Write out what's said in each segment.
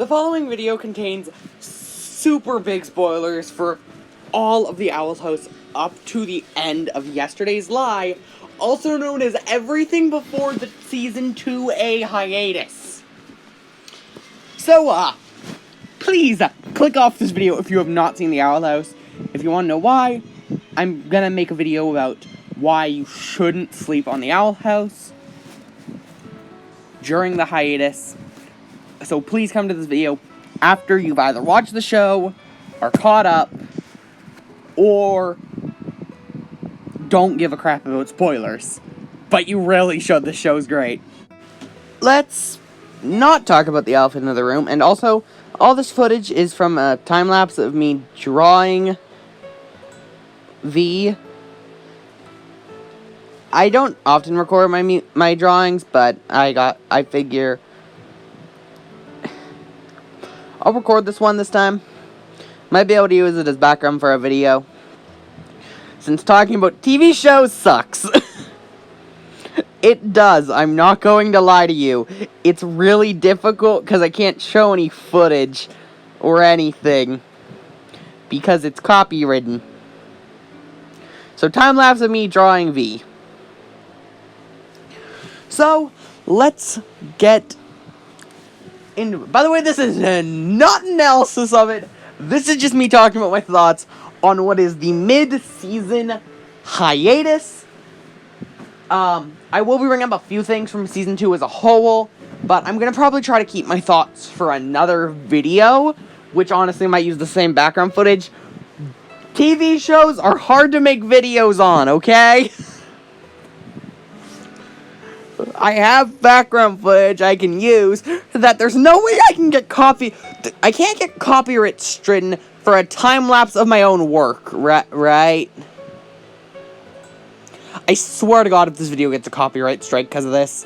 The following video contains super big spoilers for all of the Owl House up to the end of yesterday's lie, also known as everything before the Season 2A hiatus. So, please, click off this video if you have not seen the Owl House. If you want to know why, I'm gonna make a video about why you shouldn't sleep on the Owl House during the hiatus. So please come to this video after you've either watched the show, are caught up, or don't give a crap about spoilers. But you really should, the show's great. Let's not talk about the elephant in the room, and also, all this footage is from a time-lapse of me drawing V. I don't often record my drawings, but I figure I'll record this one this time. Might be able to use it as background for a video, since talking about TV shows sucks. It does, I'm not going to lie to you. It's really difficult because I can't show any footage or anything because it's copywritten. So time-lapse of me drawing V. So, let's get into it. By the way, this is not an analysis of it. This is just me talking about my thoughts on what is the mid-season hiatus. I will be bringing up a few things from Season 2 as a whole, but I'm gonna probably try to keep my thoughts for another video, which honestly might use the same background footage. TV shows are hard to make videos on, okay? I have background footage I can use that there's no way I can get I can't get copyright stricken for a time-lapse of my own work, right? I swear to God, if this video gets a copyright strike because of this,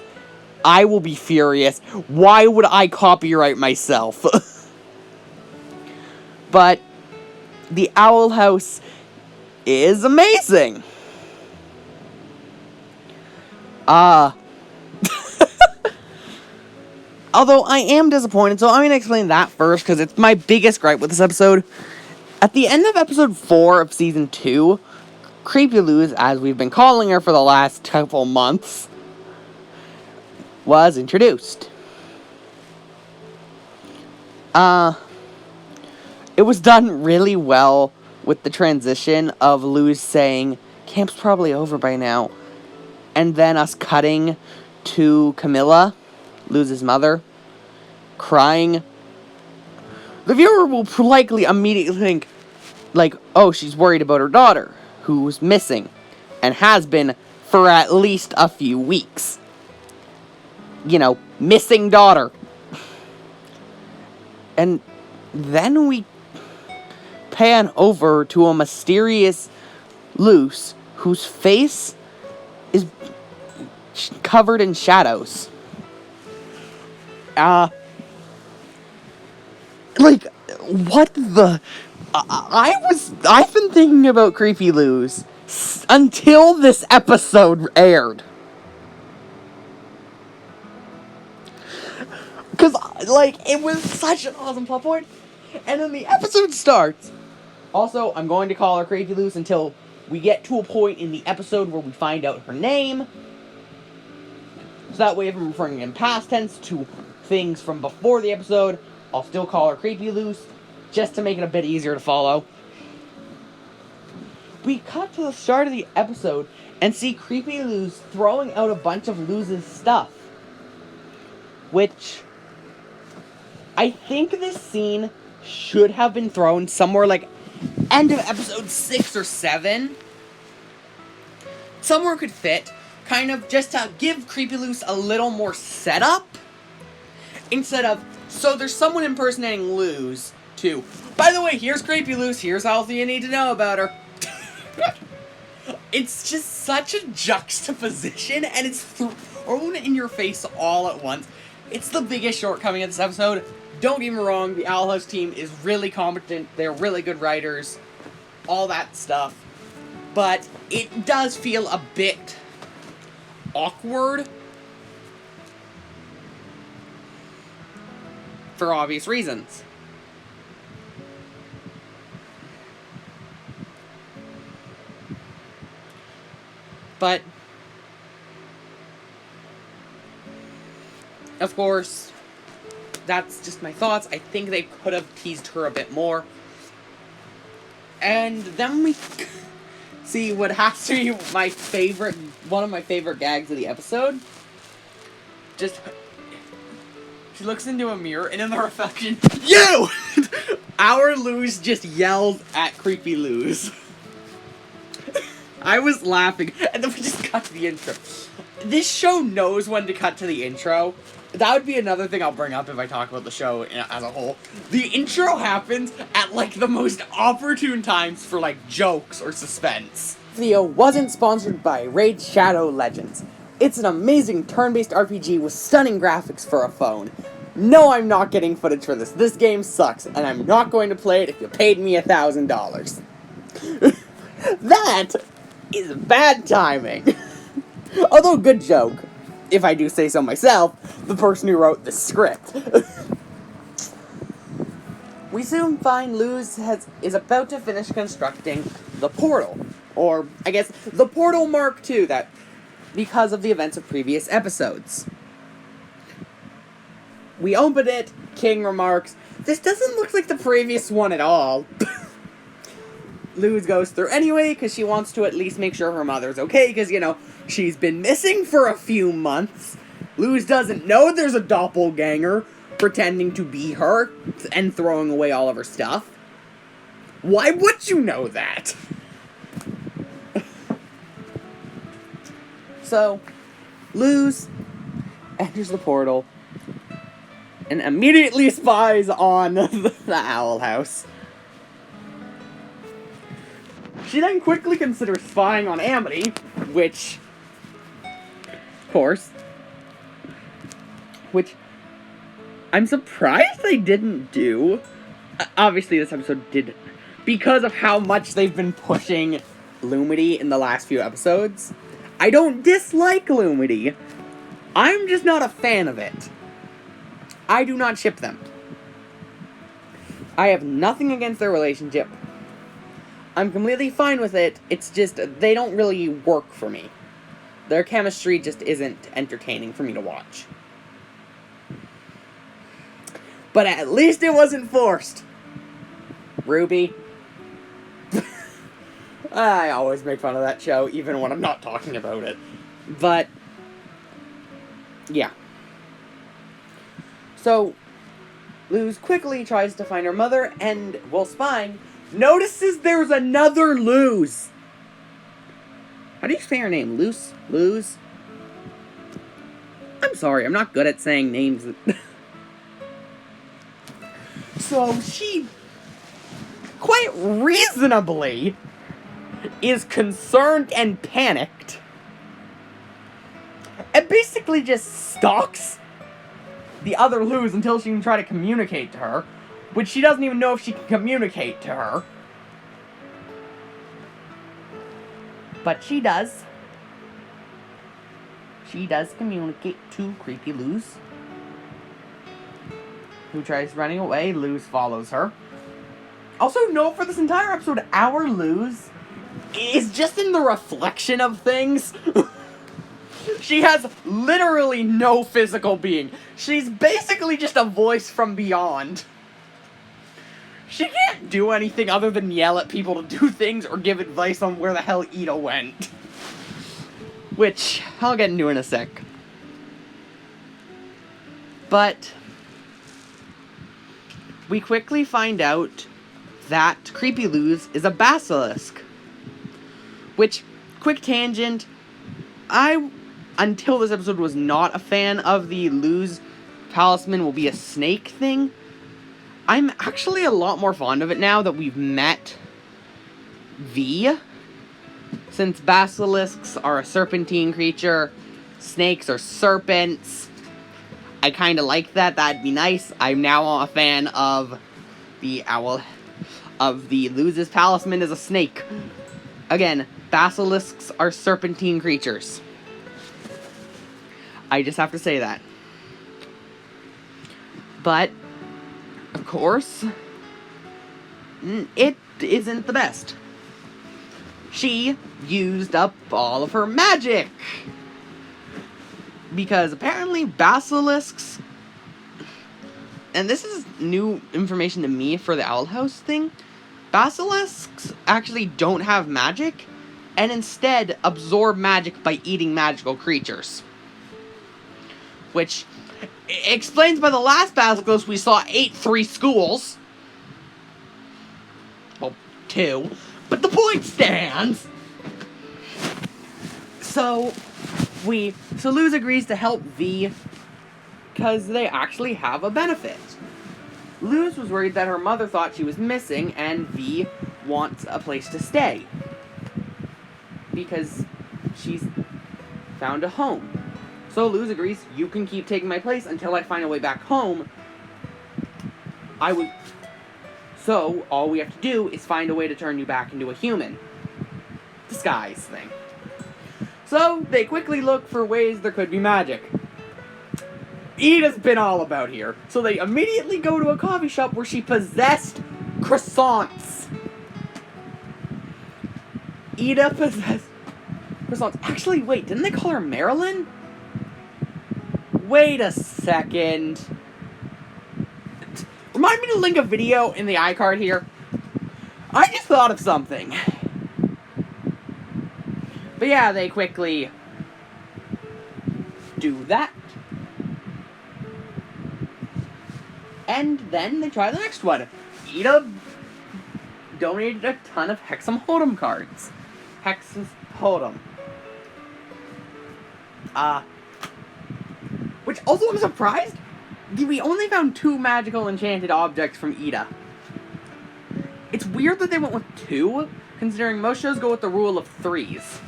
I will be furious. Why would I copyright myself? But the Owl House is amazing. Although I am disappointed, so I'm going to explain that first, because it's my biggest gripe with this episode. At the end of episode 4 of Season 2, Creepy Luz, as we've been calling her for the last couple months, was introduced. It was done really well with the transition of Luz saying, "Camp's probably over by now," and then us cutting to Camilla, Luz's mother, crying. The viewer will likely immediately think, like, oh, she's worried about her daughter, who's missing, and has been for at least a few weeks. You know, missing daughter. And then we pan over to a mysterious Luz, whose face is covered in shadows. Like, what the... I've been thinking about Creepy Luz until this episode aired. Because, like, it was such an awesome plot point. And then the episode starts. Also, I'm going to call her Creepy Luz until we get to a point in the episode where we find out her name. So that way, if I'm referring in past tense to things from before the episode, I'll still call her Creepy Luz, just to make it a bit easier to follow. We cut to the start of the episode and see Creepy Luz throwing out a bunch of Luz's stuff. Which, I think this scene should have been thrown somewhere like end of episode 6 or 7. Somewhere could fit, kind of just to give Creepy Luz a little more setup. Instead of, so there's someone impersonating Luz, to, by the way, here's Creepy Luz, here's all you need to know about her. It's just such a juxtaposition, and it's thrown in your face all at once. It's the biggest shortcoming of this episode. Don't get me wrong, the Owl House team is really competent, they're really good writers, all that stuff. But it does feel a bit awkward for obvious reasons. But, of course, that's just my thoughts. I think they could have teased her a bit more. And then we see what has to be one of my favorite gags of the episode. Just, she looks into a mirror, and in the reflection, you! Our Luz just yells at Creepy Luz. I was laughing, and then we just cut to the intro. This show knows when to cut to the intro. That would be another thing I'll bring up if I talk about the show as a whole. The intro happens at, like, the most opportune times for, like, jokes or suspense. This video wasn't sponsored by Raid Shadow Legends. It's an amazing turn-based RPG with stunning graphics for a phone. No, I'm not getting footage for this. This game sucks, and I'm not going to play it if you paid me $1,000. That is bad timing. Although, good joke. If I do say so myself, the person who wrote the script. We soon find Luz is about to finish constructing the portal. Or, I guess, the Portal Mark II, that because of the events of previous episodes. We open it, King remarks, "This doesn't look like the previous one at all." Luz goes through anyway, because she wants to at least make sure her mother's okay, because, you know, she's been missing for a few months. Luz doesn't know there's a doppelganger pretending to be her and throwing away all of her stuff. Why would you know that? So, Luz enters the portal and immediately spies on the Owl House. She then quickly considers spying on Amity, which, of course, I'm surprised they didn't do. Obviously, this episode didn't, because of how much they've been pushing Lumity in the last few episodes. I don't dislike Lumity. I'm just not a fan of it. I do not ship them. I have nothing against their relationship. I'm completely fine with it, it's just, they don't really work for me. Their chemistry just isn't entertaining for me to watch. But at least it wasn't forced. Ruby. I always make fun of that show, even when I'm not talking about it. But, yeah. So, Luz quickly tries to find her mother, and, while spying, notices there's another Luz. How do you say her name? Luz? I'm sorry, I'm not good at saying names. So she, quite reasonably, is concerned and panicked. And basically just stalks the other Luz until she can try to communicate to her. Which she doesn't even know if she can communicate to her. But she does. She does communicate to Creepy Luz, who tries running away. Luz follows her. Also, note for this entire episode, our Luz is just in the reflection of things. She has literally no physical being. She's basically just a voice from beyond. She can't do anything other than yell at people to do things or give advice on where the hell Ida went. Which, I'll get into in a sec. But we quickly find out that Creepy Luz is a basilisk. Which, quick tangent, I, until this episode, was not a fan of the Luz talisman will be a snake thing. I'm actually a lot more fond of it now that we've met V. Since basilisks are a serpentine creature, snakes are serpents. I kind of like that. That'd be nice. I'm now a fan of the owl, of the Luz's talisman as a snake. Again, basilisks are serpentine creatures. I just have to say that. But of course, it isn't the best. She used up all of her magic. Because apparently basilisks, and this is new information to me for the Owl House thing, basilisks actually don't have magic, and instead absorb magic by eating magical creatures. Which explains why the last basilisk we saw ate 3 schools. Well, 2. But the point stands! So Luz agrees to help V because they actually have a benefit. Luz was worried that her mother thought she was missing, and V wants a place to stay because she's found a home. So Luz agrees, you can keep taking my place until I find a way back home. So all we have to do is find a way to turn you back into a human. Disguise thing. So they quickly look for ways there could be magic. Ida's been all about here, so they immediately go to a coffee shop where she possessed croissants. Ida possessed croissants. Actually, wait, didn't they call her Marilyn? Wait a second. Remind me to link a video in the iCard here. I just thought of something. But yeah, they quickly do that. And then they try the next one. Ida donated a ton of Hexam Hold'em cards. Hexam Hold'em. Which also I'm surprised, we only found 2 magical enchanted objects from Ida. It's weird that they went with 2, considering most shows go with the rule of 3s.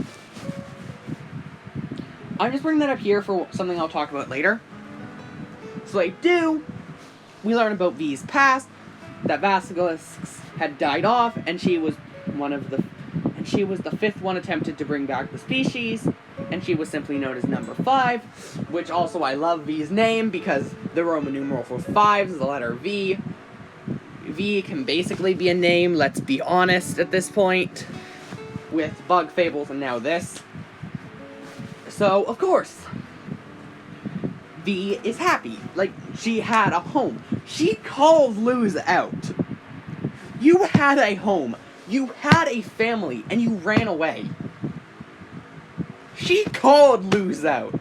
I'm just bringing that up here for something I'll talk about later. So we learn about V's past, that basilisks had died off, and she was the 5th one attempted to bring back the species, and she was simply known as number 5, which also I love V's name because the Roman numeral for 5 is the letter V. V can basically be a name, let's be honest at this point, with Bug Fables and now this. So, of course, V is happy. Like, she had a home. She called Luz out. You had a home. You had a family, and you ran away. She called Luz out.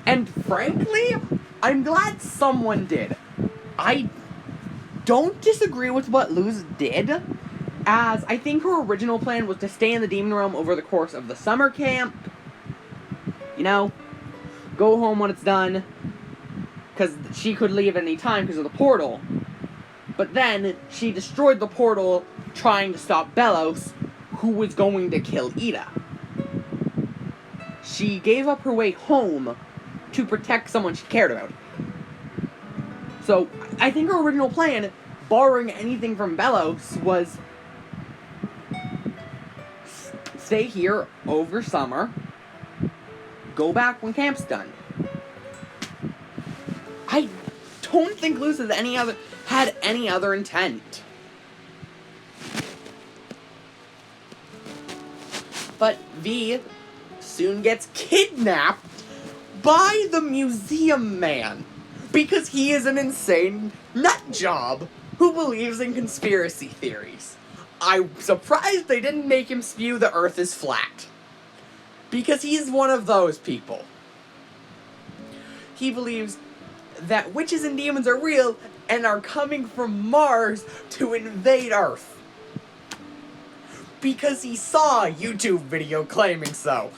And frankly, I'm glad someone did. I don't disagree with what Luz did, as I think her original plan was to stay in the Demon Realm over the course of the summer camp. You know, go home when it's done, because she could leave at any time because of the portal. But then, she destroyed the portal trying to stop Belos, who was going to kill Ida. She gave up her way home to protect someone she cared about. So, I think her original plan, barring anything from Belos, was stay here over summer, go back when camp's done. I don't think Luz had any other intent. But V soon gets kidnapped by the museum man because he is an insane nutjob who believes in conspiracy theories. I'm surprised they didn't make him spew the earth is flat, because he's one of those people. He believes that witches and demons are real and are coming from Mars to invade Earth, because he saw a YouTube video claiming so.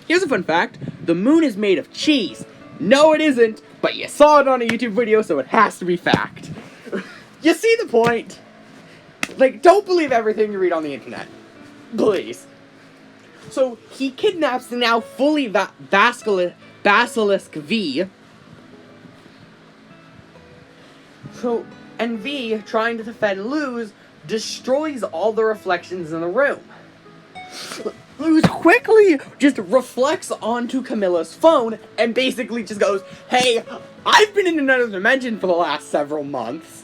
Here's a fun fact. The moon is made of cheese. No, it isn't, but you saw it on a YouTube video, so it has to be fact. You see the point? Like, don't believe everything you read on the internet. Please. So, he kidnaps the now fully Basilisk V. And V, trying to defend Luz, destroys all the reflections in the room. Luz quickly just reflects onto Camilla's phone and basically just goes, "Hey, I've been in another dimension for the last several months.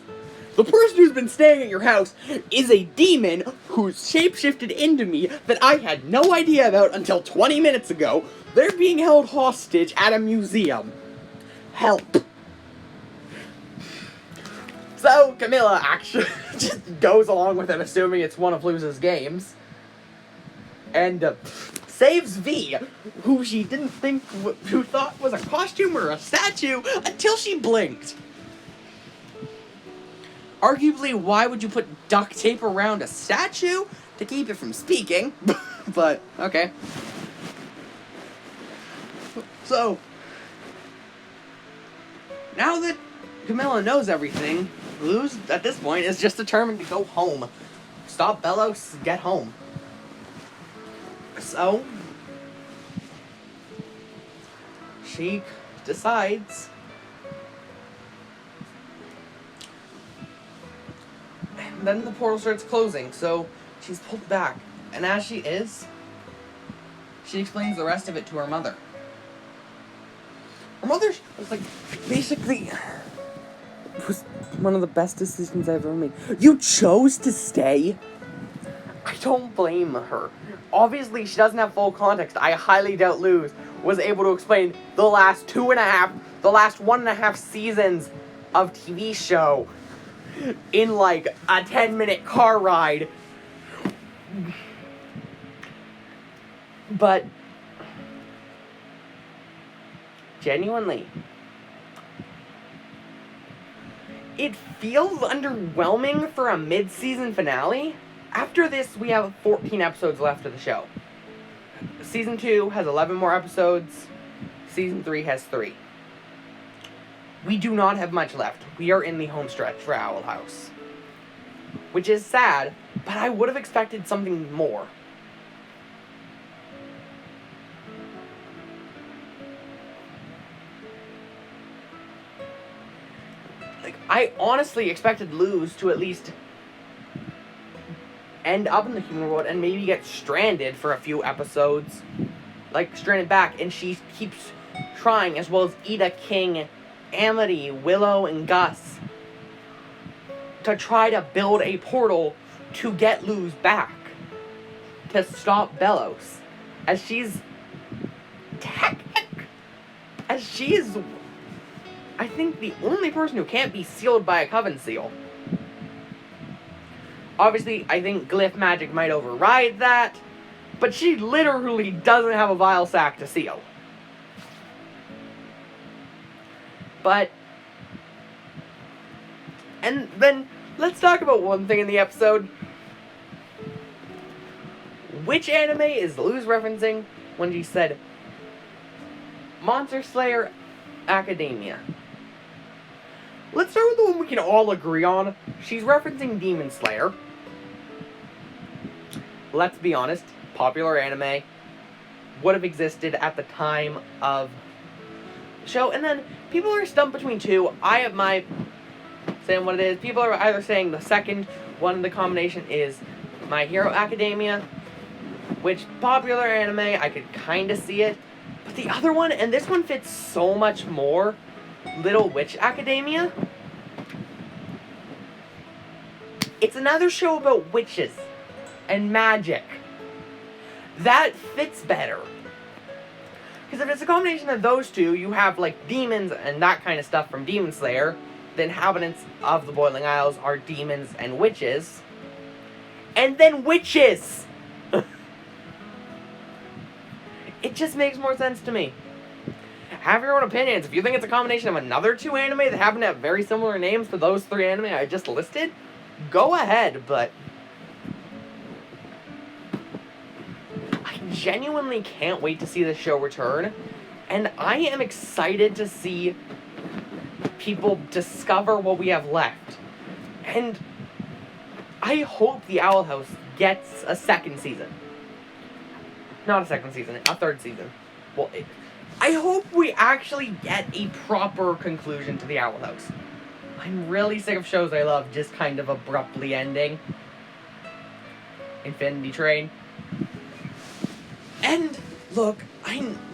The person who's been staying at your house is a demon who's shapeshifted into me that I had no idea about until 20 minutes ago. They're being held hostage at a museum. Help." So Camilla actually just goes along with it, assuming it's one of Luz's games, and saves V, who she didn't think, who thought was a costume or a statue until she blinked. Arguably, why would you put duct tape around a statue? To keep it from speaking, but okay. So, now that Camilla knows everything, Luz, at this point, is just determined to go home. Stop Belos, get home. So, she decides, and then the portal starts closing, so she's pulled back. And as she is, she explains the rest of it to her mother. Her mother was like, basically, it was one of the best decisions I've ever made. You chose to stay? I don't blame her. Obviously, she doesn't have full context. I highly doubt Luz was able to explain the last 1.5 seasons of TV show in like a 10-minute car ride. But genuinely, it feels underwhelming for a mid-season finale. After this, we have 14 episodes left of the show. Season 2 has 11 more episodes. Season 3 has 3. We do not have much left. We are in the home stretch for Owl House. Which is sad, but I would have expected something more. Like, I honestly expected Luz to at least end up in the human world and maybe get stranded for a few episodes. Like, stranded back, and she keeps trying, as well as Ida, King, Amity, Willow, and Gus, to try to build a portal to get Luz back. To stop Belos. As she's I think, the only person who can't be sealed by a coven seal. Obviously, I think glyph magic might override that, but she literally doesn't have a vial sac to seal. But, and then, let's talk about one thing in the episode. Which anime is Luz referencing when she said Monster Slayer Academia? Let's start with the one we can all agree on. She's referencing Demon Slayer. Let's be honest, popular anime would have existed at the time of the show. And then people are stumped between two. I have my saying what it is. People are either saying the second one, the combination is My Hero Academia, which popular anime, I could kind of see it. But the other one, and this one fits so much more, Little Witch Academia. It's another show about witches and magic. That fits better. Because if it's a combination of those two, you have like demons and that kind of stuff from Demon Slayer. The inhabitants of the Boiling Isles are demons and witches. And then witches! It just makes more sense to me. Have your own opinions. If you think it's a combination of another two anime that happen to have very similar names to those three anime I just listed, go ahead, but I genuinely can't wait to see the show return, and I am excited to see people discover what we have left. And I hope the Owl House gets a second season. Not a second season, a third season. Well, I hope we actually get a proper conclusion to the Owl House. I'm really sick of shows I love just kind of abruptly ending. Infinity Train. And, look,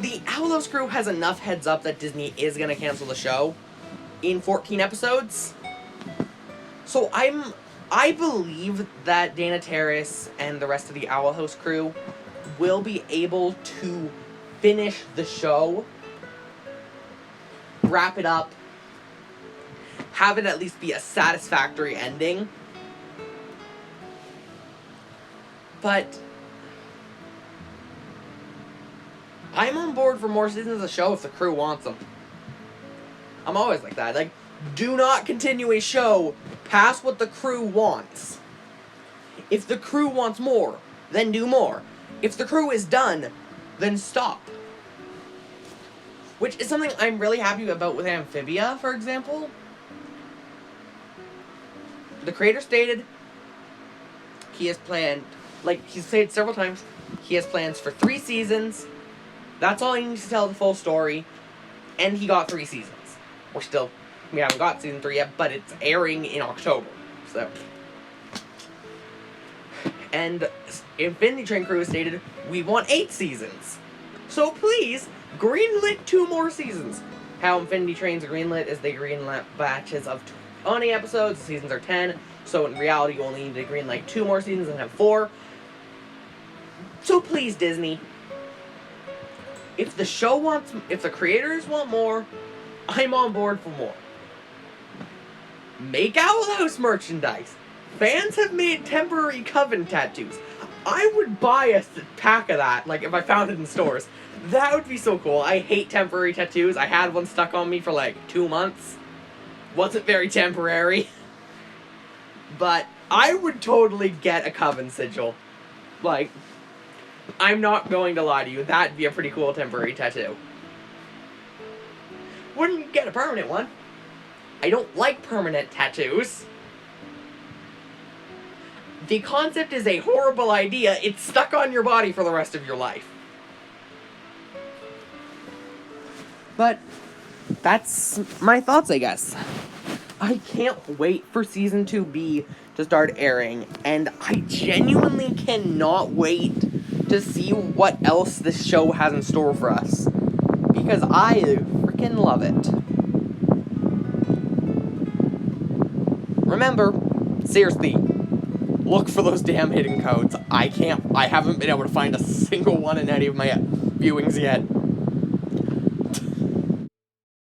the Owl House crew has enough heads up that Disney is going to cancel the show in 14 episodes. So I believe that Dana Terrace and the rest of the Owl House crew will be able to finish the show, wrap it up, have it at least be a satisfactory ending. But I'm on board for more seasons of the show if the crew wants them. I'm always like that. Like, do not continue a show past what the crew wants. If the crew wants more, then do more. If the crew is done, then stop. Which is something I'm really happy about with Amphibia, for example. The creator stated he has planned, like he's said several times, he has plans for 3 seasons. That's all he needs to tell the full story. And he got 3 seasons. We haven't got season 3 yet, but it's airing in October. So. And Infinity Train crew has stated, we want 8 seasons. So please, greenlit 2 more seasons. How Infinity Train's greenlit is they greenlit batches of 20 episodes, the seasons are 10. So in reality, you only need to greenlight 2 more seasons and have 4. So please, Disney. If the creators want more, I'm on board for more. Make Owl House merchandise. Fans have made temporary Coven tattoos. I would buy a pack of that, like, if I found it in stores. That would be so cool. I hate temporary tattoos. I had one stuck on me for, like, 2 months. Wasn't very temporary. But I would totally get a Coven sigil. Like, I'm not going to lie to you. That'd be a pretty cool temporary tattoo. Wouldn't get a permanent one. I don't like permanent tattoos. The concept is a horrible idea. It's stuck on your body for the rest of your life. But that's my thoughts, I guess. I can't wait for Season 2B to start airing, and I genuinely cannot wait to see what else this show has in store for us. Because I freaking love it. Remember, seriously, look for those damn hidden codes. I haven't been able to find a single one in any of my viewings yet.